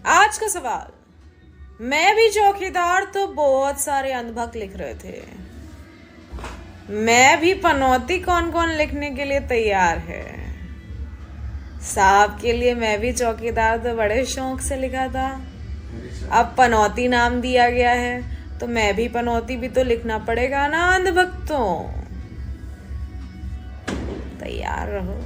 आज का सवाल, मैं भी चौकीदार तो बहुत सारे अंधभक्त लिख रहे थे। मैं भी पनौती कौन कौन लिखने के लिए तैयार है। साहब के लिए मैं भी चौकीदार तो बड़े शौक से लिखा था। अब पनौती नाम दिया गया है तो मैं भी पनौती भी तो लिखना पड़ेगा ना अंधभक्तों। तैयार रहो।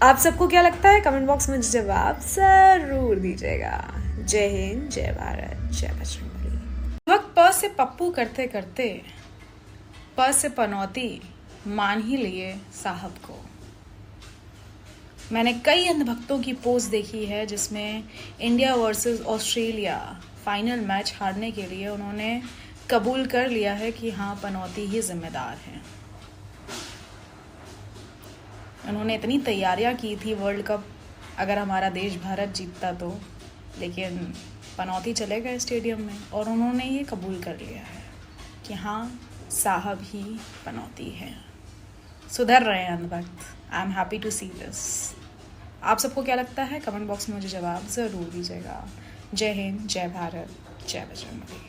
आप सबको क्या लगता है कमेंट बॉक्स में जवाब जरूर दीजिएगा। जय हिंद, जय भारत, जय बजरंगबली। वक्त प से पप्पू करते करते प से पनौती मान ही लिए साहब को। मैंने कई अंधभक्तों की पोस्ट देखी है जिसमें India versus Australia final match हारने के लिए उन्होंने कबूल कर लिया है कि हाँ पनौती ही जिम्मेदार है। उन्होंने इतनी तैयारियां की थी वर्ल्ड कप अगर हमारा देश भारत जीतता तो, लेकिन पनौती चले गए स्टेडियम में और उन्होंने ये कबूल कर लिया है कि हाँ साहब ही पनौती है। सुधर रहे हैं अंधभक्त। I am happy to see this. आप सबको क्या लगता है कमेंट बॉक्स में मुझे जवाब ज़रूर दीजिएगा। जय हिंद, जय भारत, जय बजरंगबली।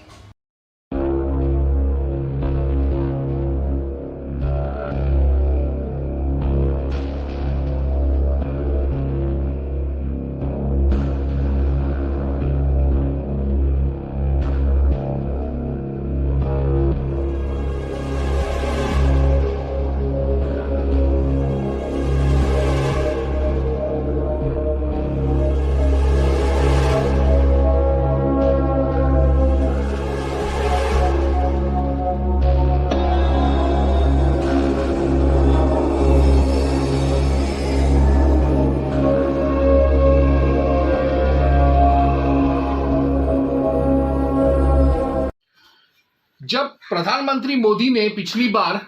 जब प्रधानमंत्री मोदी ने पिछली बार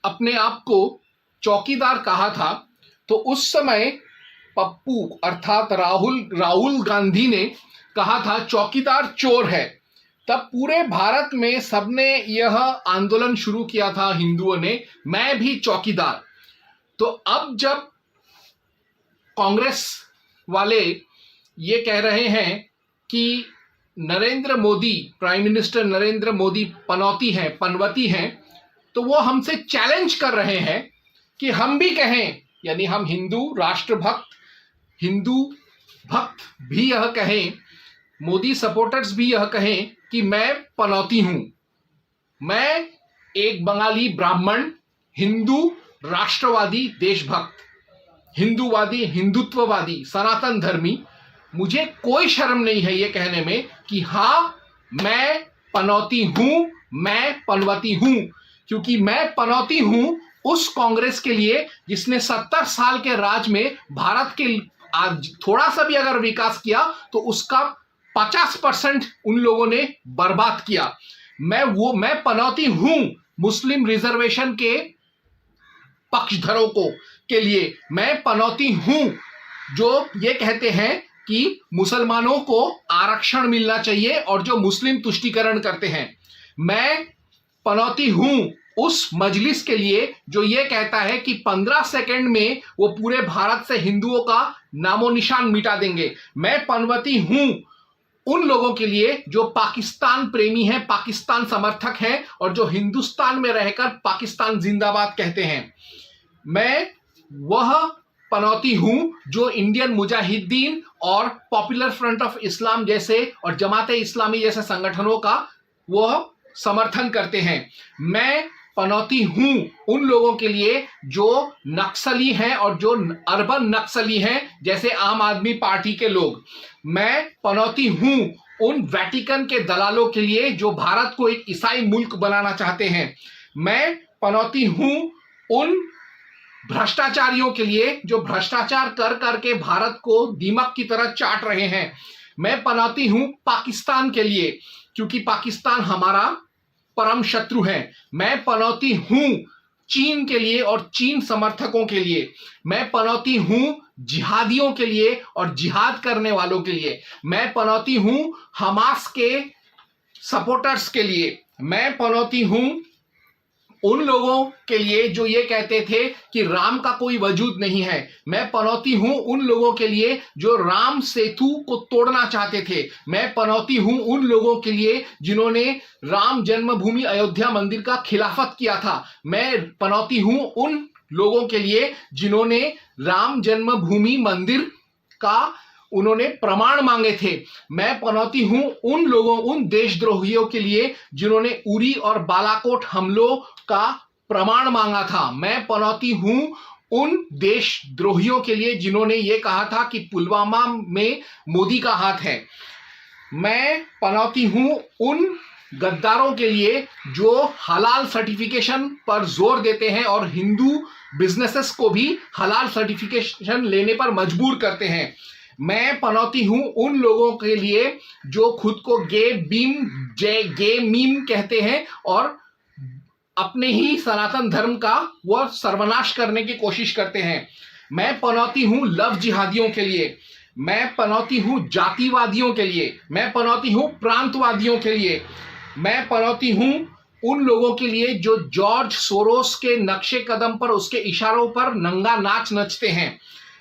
अपने आप को चौकीदार कहा था तो उस समय पप्पू अर्थात राहुल गांधी ने कहा था चौकीदार चोर है। तब पूरे भारत में सबने यह आंदोलन शुरू किया था हिंदुओं ने, मैं भी चौकीदार। तो अब जब कांग्रेस वाले ये कह रहे हैं कि नरेंद्र मोदी, प्राइम मिनिस्टर नरेंद्र मोदी पनौती हैं, पनवती हैं, तो वो हमसे चैलेंज कर रहे हैं कि हम भी कहें, यानी हम हिंदू राष्ट्रभक्त, हिंदू भक्त भी यह कहें, मोदी सपोर्टर्स भी यह कहें कि मैं पनौती हूं। मैं एक बंगाली ब्राह्मण, हिंदू राष्ट्रवादी, देशभक्त, हिंदूवादी, हिंदुत्ववादी, सनातन धर्मी, मुझे कोई शर्म नहीं है ये कहने में कि हाँ मैं पनौती हूं, मैं पनवती हूं। क्योंकि मैं पनौती हूं उस कांग्रेस के लिए जिसने 70 साल के राज में भारत के आज थोड़ा सा भी अगर विकास किया तो उसका 50% उन लोगों ने बर्बाद किया। मैं पनौती हूं मुस्लिम रिजर्वेशन के पक्षधरों को के लिए। मैं पनौती हूं जो ये कहते हैं कि मुसलमानों को आरक्षण मिलना चाहिए और जो मुस्लिम तुष्टीकरण करते हैं। मैं पनौती हूं उस मजलिस के लिए जो ये कहता है कि 15 सेकंड में वो पूरे भारत से हिंदुओं का नामो निशान मिटा देंगे। मैं पनवती हूं उन लोगों के लिए जो पाकिस्तान प्रेमी हैं, पाकिस्तान समर्थक हैं और जो हिंदुस्तान में रहकर पाकिस्तान जिंदाबाद कहते हैं। मैं वह पनौती हूं जो इंडियन मुजाहिदीन और पॉपुलर फ्रंट ऑफ इस्लाम जैसे और जमाते इस्लामी जैसे संगठनों का वह समर्थन करते हैं। मैं पनौती हूं उन लोगों के लिए जो नक्सली हैं और जो अर्बन नक्सली हैं जैसे आम आदमी पार्टी के लोग। मैं पनौती हूं उन वेटिकन के दलालों के लिए जो भारत को एक ईसाई मुल्क बनाना चाहते हैं। मैं पनौती हूं उन भ्रष्टाचारियों के लिए जो भ्रष्टाचार कर करके भारत को दीमक की तरह चाट रहे हैं। मैं पनौती हूं पाकिस्तान के लिए क्योंकि पाकिस्तान हमारा परम शत्रु है। मैं पनौती हूं चीन के लिए और चीन समर्थकों के लिए। मैं पनौती हूं जिहादियों के लिए और जिहाद करने वालों के लिए। मैं पनौती हूं हमास के सपोर्टर्स के लिए। मैं पनौती हूं उन लोगों के लिए जो ये कहते थे कि राम का कोई वजूद नहीं है। मैं पनौती हूं उन लोगों के लिए जो राम सेतु को तोड़ना चाहते थे। मैं पनौती हूं उन लोगों के लिए जिन्होंने राम जन्मभूमि अयोध्या मंदिर का खिलाफत किया था। मैं पनौती हूं उन लोगों के लिए जिन्होंने राम जन्मभूमि मंदिर का उन्होंने प्रमाण मांगे थे। मैं पनौती हूं उन लोगों, उन देशद्रोहियों के लिए जिन्होंने उरी और बालाकोट हमलों का प्रमाण मांगा था। मैं पनौती हूं उन देशद्रोहियों के लिए जिन्होंने ये कहा था कि पुलवामा में मोदी का हाथ है। मैं पनौती हूं उन गद्दारों के लिए जो हलाल सर्टिफिकेशन पर जोर देते हैं और हिंदू बिजनेसेस को भी हलाल सर्टिफिकेशन लेने पर मजबूर करते हैं। मैं पनौती हूं उन लोगों के लिए जो खुद को गे मीम कहते हैं और अपने ही सनातन धर्म का वह सर्वनाश करने की कोशिश करते हैं। मैं पनौती हूं लव जिहादियों के लिए। मैं पनौती हूं जातिवादियों के लिए। मैं पनौती हूं प्रांतवादियों के लिए। मैं पनौती हूं उन लोगों के लिए जो जॉर्ज सोरोस के नक्शे कदम पर, उसके इशारों पर नंगा नाच नचते हैं।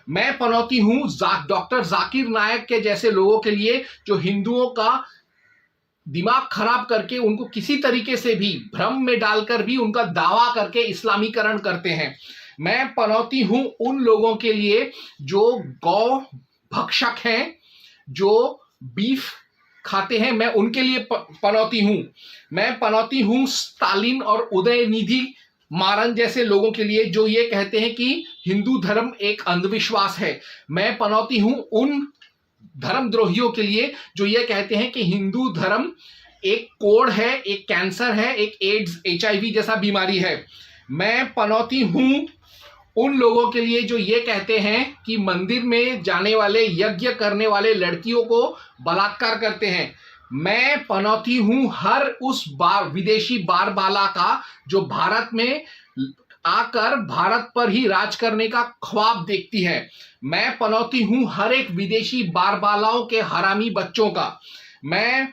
मैं पनौती हूं डॉक्टर जाकिर नायक के जैसे लोगों के लिए जो हिंदुओं का दिमाग खराब करके उनको किसी तरीके से भी भ्रम में डालकर भी उनका दावा करके इस्लामीकरण करते हैं। मैं पनौती हूं उन लोगों के लिए जो गौ भक्षक हैं, जो बीफ खाते हैं। मैं उनके लिए पनौती हूं। मैं पनौती हूं स्टालिन और उदयनिधि मारन जैसे लोगों के लिए जो ये कहते हैं कि हिंदू धर्म एक अंधविश्वास है। मैं पनौती हूं उन धर्मद्रोहियों के लिए जो ये कहते हैं कि हिंदू धर्म एक कोढ़ है, एक कैंसर है, एक एड्स HIV जैसा बीमारी है। मैं पनौती हूं उन लोगों के लिए जो ये कहते हैं कि मंदिर में जाने वाले, यज्ञ करने वाले लड़कियों को बलात्कार करते हैं। मैं पनौती हूं हर उस विदेशी बारबाला का जो भारत में आकर भारत पर ही राज करने का ख्वाब देखती है। मैं पनौती हूं हर एक विदेशी बारबालाओं के हरामी बच्चों का। मैं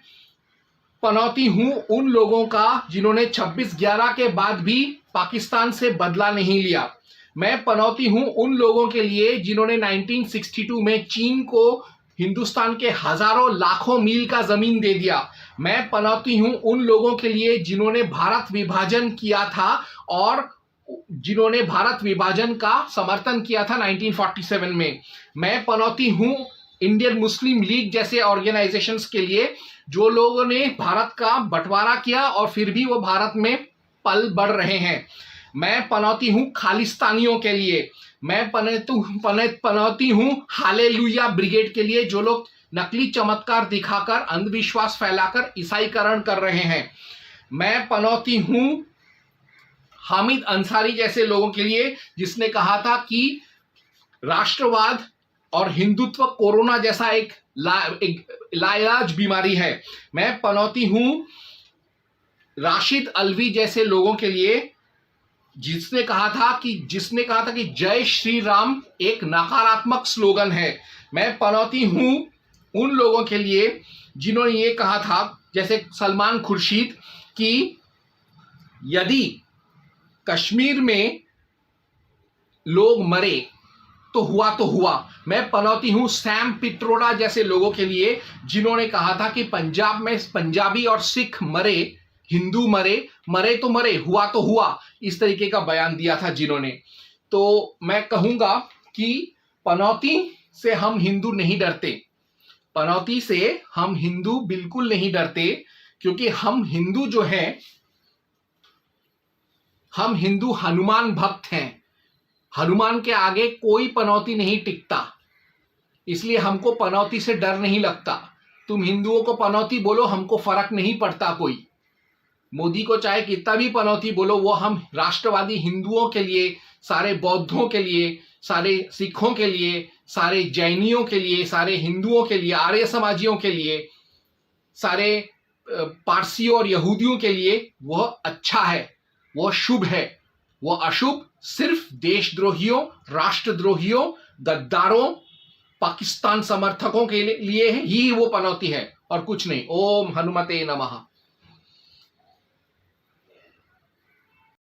पनौती हूं उन लोगों का जिन्होंने 26/11 के बाद भी पाकिस्तान से बदला नहीं लिया। मैं पनौती हूं उन लोगों के लिए जिन्होंने 1962 में चीन को हिंदुस्तान के हजारों लाखों मील का जमीन दे दिया। मैं पनौती हूं उन लोगों के लिए जिन्होंने भारत विभाजन किया था और जिन्होंने भारत विभाजन का समर्थन किया था 1947 में। मैं पनौती हूं इंडियन मुस्लिम लीग जैसे ऑर्गेनाइजेशंस के लिए जो लोगों ने भारत का बंटवारा किया और फिर भी वो भारत में पल बढ़ रहे हैं। मैं पनौती हूं खालिस्तानियों के लिए। मैं पनौती हूं हालेलुया ब्रिगेड के लिए जो लोग नकली चमत्कार दिखाकर अंधविश्वास फैलाकर ईसाईकरण कर रहे हैं। मैं पनौती हूं हामिद अंसारी जैसे लोगों के लिए जिसने कहा था कि राष्ट्रवाद और हिंदुत्व कोरोना जैसा एक लाइलाज बीमारी है। मैं पनौती हूं राशिद अल्वी जैसे लोगों के लिए जिसने कहा था कि जय श्री राम एक नकारात्मक स्लोगन है। मैं पनौती हूं उन लोगों के लिए जिन्होंने ये कहा था, जैसे सलमान खुर्शीद, कि यदि कश्मीर में लोग मरे तो हुआ। मैं पनौती हूं सैम पित्रोडा जैसे लोगों के लिए जिन्होंने कहा था कि पंजाब में पंजाबी और सिख मरे, हिंदू मरे तो मरे, हुआ, इस तरीके का बयान दिया था जिन्होंने। तो मैं कहूंगा कि पनौती से हम हिंदू नहीं डरते। पनौती से हम हिंदू बिल्कुल नहीं डरते, क्योंकि हम हिंदू जो हैं, हम हिंदू हनुमान भक्त हैं। हनुमान के आगे कोई पनौती नहीं टिकता, इसलिए हमको पनौती से डर नहीं लगता। तुम हिंदुओं को पनौती बोलो, हमको फर्क नहीं पड़ता कोई। मोदी को चाहे कितना भी पनौती बोलो, वो हम राष्ट्रवादी हिंदुओं के लिए, सारे बौद्धों के लिए, सारे सिखों के लिए, सारे जैनियों के लिए, सारे हिंदुओं के लिए, आर्य समाजियों के लिए, सारे पारसियों और यहूदियों के लिए वह अच्छा है, वह शुभ है। वह अशुभ सिर्फ देशद्रोहियों, राष्ट्रद्रोहियों, गद्दारों, पाकिस्तान समर्थकों के लिए ही वो पनौती है और कुछ नहीं। ओम हनुमते नमः।